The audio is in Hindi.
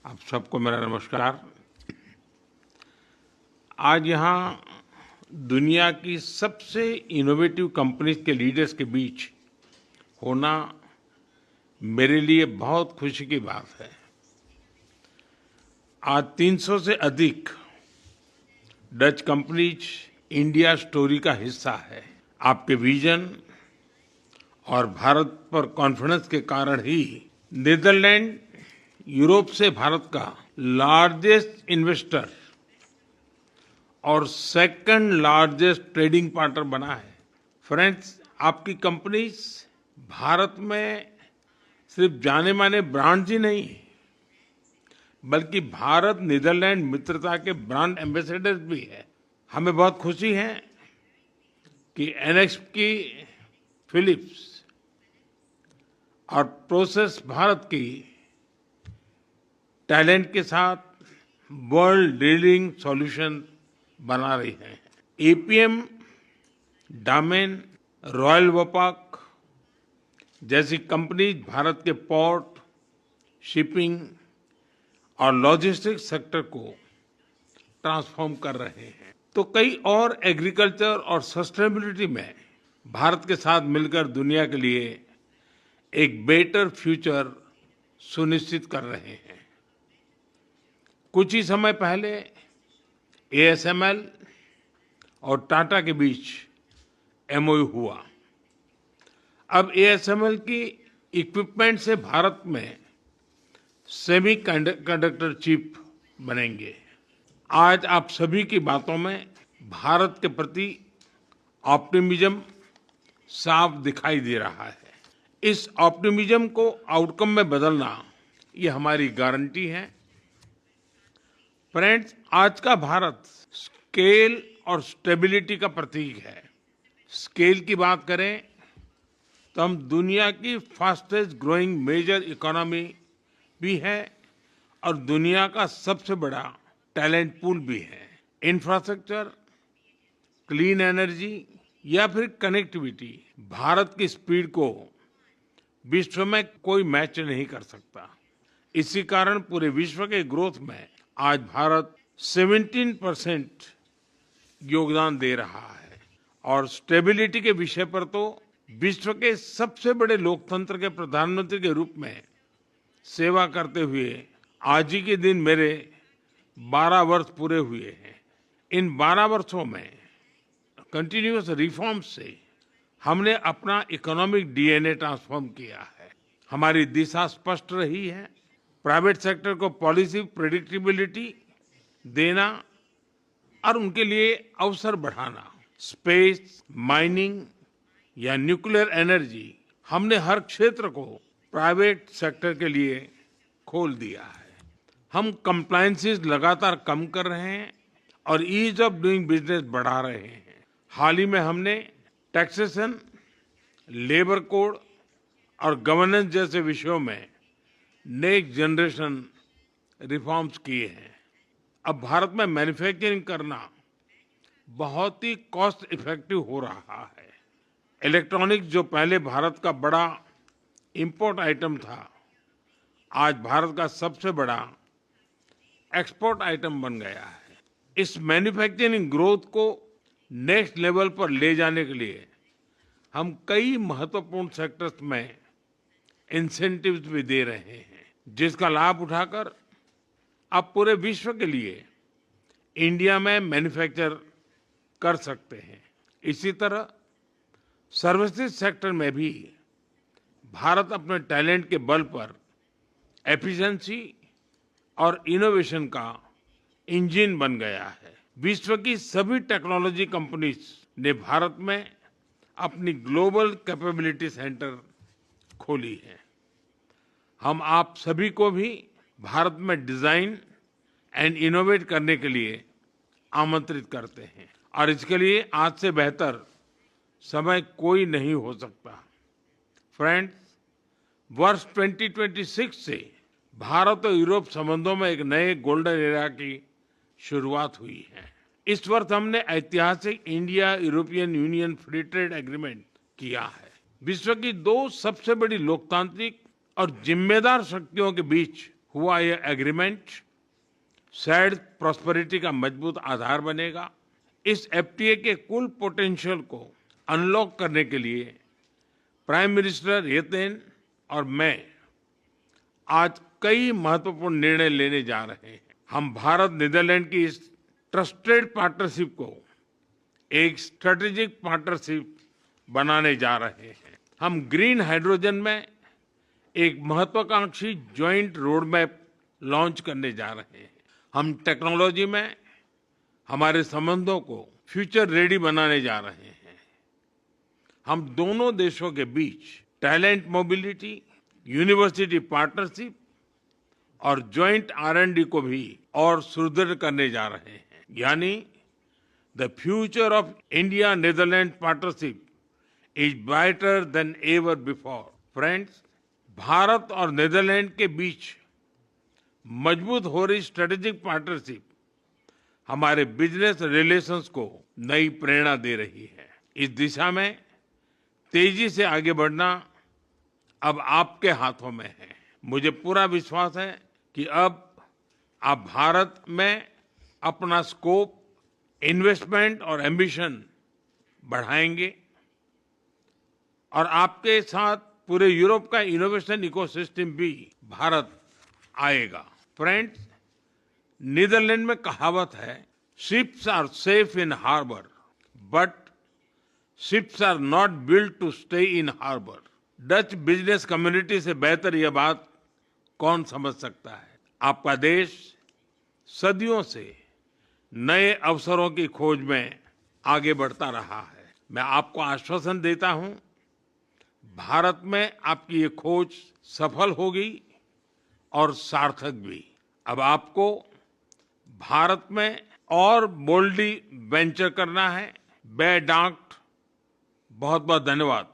आप सबको मेरा नमस्कार। आज यहाँ दुनिया की सबसे इनोवेटिव कंपनीज के लीडर्स के बीच होना मेरे लिए बहुत खुशी की बात है। आज 300 से अधिक डच कंपनीज इंडिया स्टोरी का हिस्सा है। आपके विजन और भारत पर कॉन्फिडेंस के कारण ही नीदरलैंड यूरोप से भारत का लार्जेस्ट इन्वेस्टर और सेकंड लार्जेस्ट ट्रेडिंग पार्टनर बना है। फ्रेंड्स, आपकी कंपनीज भारत में सिर्फ जाने माने ब्रांड्स ही नहीं बल्कि भारत नीदरलैंड मित्रता के ब्रांड एम्बेसडर्स भी है। हमें बहुत खुशी है कि एनएक्सपी फिलिप्स और प्रोसेस भारत की टैलेंट के साथ वर्ल्ड लीडिंग सॉल्यूशन बना रही है। एपीएम, डामेन, रॉयल वोपाक जैसी कंपनीज भारत के पोर्ट, शिपिंग और लॉजिस्टिक्स सेक्टर को ट्रांसफॉर्म कर रहे हैं। तो कई और एग्रीकल्चर और सस्टेनेबिलिटी में भारत के साथ मिलकर दुनिया के लिए एक बेटर फ्यूचर सुनिश्चित कर रहे हैं। कुछ ही समय पहले एएसएमएल और टाटा के बीच एमओयू हुआ। अब एएसएमएल की इक्विपमेंट से भारत में सेमी कंडक्टर चिप बनेंगे। आज आप सभी की बातों में भारत के प्रति ऑप्टिमिज्म साफ दिखाई दे रहा है। इस ऑप्टिमिज्म को आउटकम में बदलना ये हमारी गारंटी है। फ्रेंड्स, आज का भारत स्केल और स्टेबिलिटी का प्रतीक है। स्केल की बात करें तो हम दुनिया की फास्टेस्ट ग्रोइंग मेजर इकोनॉमी भी है और दुनिया का सबसे बड़ा टैलेंट पूल भी है। इंफ्रास्ट्रक्चर, क्लीन एनर्जी या फिर कनेक्टिविटी, भारत की स्पीड को विश्व में कोई मैच नहीं कर सकता। इसी कारण पूरे विश्व के ग्रोथ में आज भारत 17% योगदान दे रहा है। और स्टेबिलिटी के विषय पर तो विश्व के सबसे बड़े लोकतंत्र के प्रधानमंत्री के रूप में सेवा करते हुए आज ही के दिन मेरे 12 वर्ष पूरे हुए हैं। इन 12 वर्षों में कंटिन्यूअस रिफॉर्म से हमने अपना इकोनॉमिक डीएनए ट्रांसफॉर्म किया है। हमारी दिशा स्पष्ट रही है। प्राइवेट सेक्टर को पॉलिसी प्रेडिक्टेबिलिटी देना और उनके लिए अवसर बढ़ाना। स्पेस, माइनिंग या न्यूक्लियर एनर्जी, हमने हर क्षेत्र को प्राइवेट सेक्टर के लिए खोल दिया है। हम कंप्लायंसेस लगातार कम कर रहे हैं और ईज ऑफ डूइंग बिजनेस बढ़ा रहे हैं। हाल ही में हमने टैक्सेशन, लेबर कोड और गवर्नेंस जैसे विषयों में नेक्स्ट जनरेशन रिफॉर्म्स किए हैं। अब भारत में मैन्युफैक्चरिंग करना बहुत ही कॉस्ट इफेक्टिव हो रहा है। इलेक्ट्रॉनिक्स, जो पहले भारत का बड़ा इंपोर्ट आइटम था, आज भारत का सबसे बड़ा एक्सपोर्ट आइटम बन गया है। इस मैन्युफैक्चरिंग ग्रोथ को नेक्स्ट लेवल पर ले जाने के लिए हम कई महत्वपूर्ण सेक्टर्स में इंसेंटिव्स भी दे रहे हैं, जिसका लाभ उठाकर आप पूरे विश्व के लिए इंडिया में मैन्युफैक्चर कर सकते हैं। इसी तरह सर्विसेज सेक्टर में भी भारत अपने टैलेंट के बल पर एफिशिएंसी और इनोवेशन का इंजन बन गया है। विश्व की सभी टेक्नोलॉजी कंपनीज ने भारत में अपनी ग्लोबल कैपेबिलिटी सेंटर खोली है। हम आप सभी को भी भारत में डिजाइन एंड इनोवेट करने के लिए आमंत्रित करते हैं और इसके लिए आज से बेहतर समय कोई नहीं हो सकता। फ्रेंड्स, वर्ष 2026 से भारत और यूरोप संबंधों में एक नए गोल्डन एरा की शुरुआत हुई है। इस वर्ष हमने ऐतिहासिक India European union free trade agreement किया है। विश्व की दो सबसे बड़ी लोकतांत्रिक और जिम्मेदार शक्तियों के बीच हुआ यह एग्रीमेंट शेयर्ड प्रॉस्पेरिटी का मजबूत आधार बनेगा। इस एफटीए के कुल पोटेंशियल को अनलॉक करने के लिए प्राइम मिनिस्टर येतेन और मैं आज कई महत्वपूर्ण निर्णय लेने जा रहे हैं। हम भारत नीदरलैंड की इस ट्रस्टेड पार्टनरशिप को एक स्ट्रेटेजिक पार्टनरशिप बनाने जा रहे हैं। हम ग्रीन हाइड्रोजन में एक महत्वाकांक्षी ज्वाइंट रोड मैप लॉन्च करने जा रहे हैं। हम टेक्नोलॉजी में हमारे संबंधों को फ्यूचर रेडी बनाने जा रहे हैं। हम दोनों देशों के बीच टैलेंट मोबिलिटी, यूनिवर्सिटी पार्टनरशिप और ज्वाइंट R&D को भी और सुदृढ़ करने जा रहे हैं। यानी the future of India Netherland partnership is brighter than ever before. Friends, Bharat और नीदरलैंड के बीच मजबूत हो रही स्ट्रेटेजिक पार्टनरशिप हमारे बिजनेस रिलेशंस को नई प्रेरणा दे रही है। इस दिशा में तेजी से आगे बढ़ना अब आपके हाथों में है। मुझे पूरा विश्वास है कि अब आप भारत में अपना स्कोप, इन्वेस्टमेंट और एम्बिशन बढ़ाएंगे और आपके साथ पूरे यूरोप का इनोवेशन इकोसिस्टम भी भारत आएगा। फ्रेंड्स, नीदरलैंड में कहावत है, ships are safe in harbour but ships are not built to stay in harbour. Dutch business community से बेहतर यह बात कौन समझ सकता है। आपका देश सदियों से नए अवसरों की खोज में आगे बढ़ता रहा है। मैं आपको आश्वासन देता हूं, भारत में आपकी ये खोज सफल होगी और सार्थक भी। अब आपको भारत में और बोल्डली वेंचर करना है। बेडांट बहुत बहुत धन्यवाद।